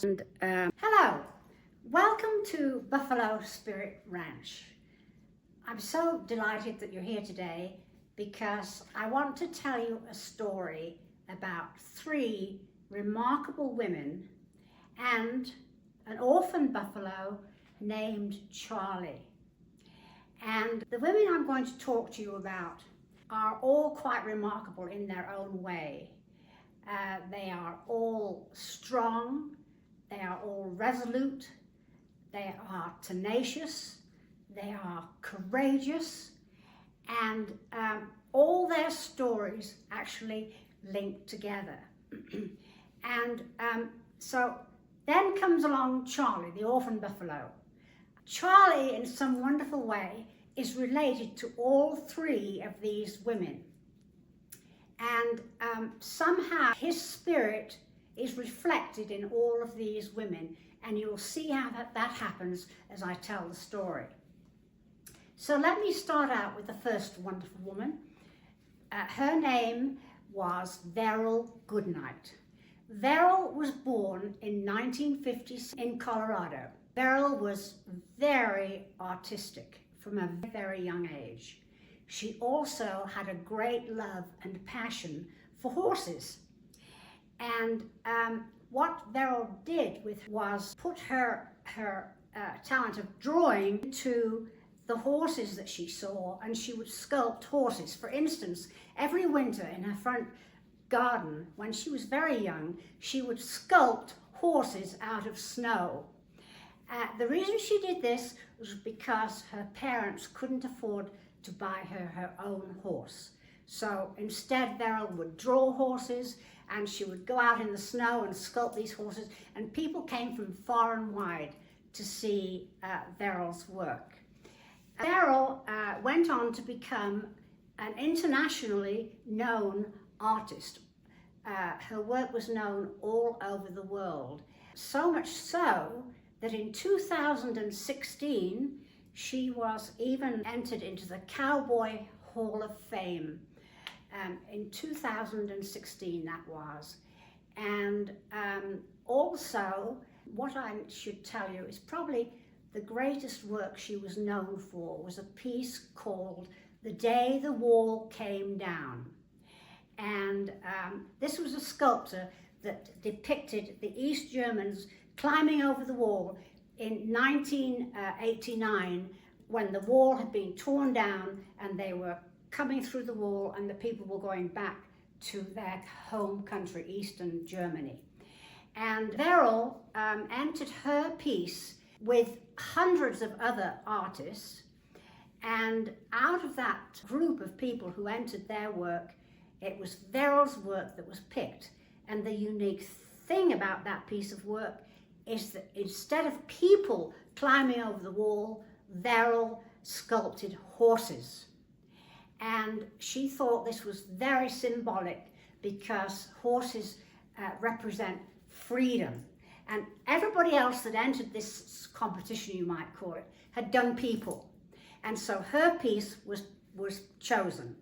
Hello, welcome to Buffalo Spirit Ranch. I'm so delighted that you're here today because I want to tell you a story about three remarkable women and an orphan buffalo named Charlie. And the women I'm going to talk to you about are all quite remarkable in their own way. They are all strong, they are all resolute, they are tenacious, they are courageous, and all their stories actually link together. And so then comes along Charlie, the orphan buffalo. Charlie, in some wonderful way, is related to all three of these women. And somehow his spirit is reflected in all of these women, and you'll see how that happens as I tell the story. So let me start out with the first wonderful woman. Her name was Verrill Goodnight. Verrill was born in 1950 in Colorado. Verrill was very artistic from a very young age. She also had a great love and passion for horses. And what Verrill did was put her talent of drawing to the horses that she saw, and she would sculpt horses. For instance, every winter in her front garden, when she was very young, she would sculpt horses out of snow. The reason she did this was because her parents couldn't afford to buy her own horse. So instead, Verrill would draw horses, and she would go out in the snow and sculpt these horses, and people came from far and wide to see Verrill's work. Verrill went on to become an internationally known artist. Her work was known all over the world, so much so that in 2016, she was even entered into the Cowboy Hall of Fame. In 2016 that was. And also, what I should tell you is probably the greatest work she was known for was a piece called The Day the Wall Came Down. And this was a sculpture that depicted the East Germans climbing over the wall in 1989, when the wall had been torn down and they were coming through the wall and the people were going back to their home country, Eastern Germany. And Verrill entered her piece with hundreds of other artists, and out of that group of people who entered their work, it was Verrill's work that was picked. And the unique thing about that piece of work is that instead of people climbing over the wall, Verrill sculpted horses. And she thought this was very symbolic because horses represent freedom. And everybody else that entered this competition, you might call it, had done people. And so her piece was chosen.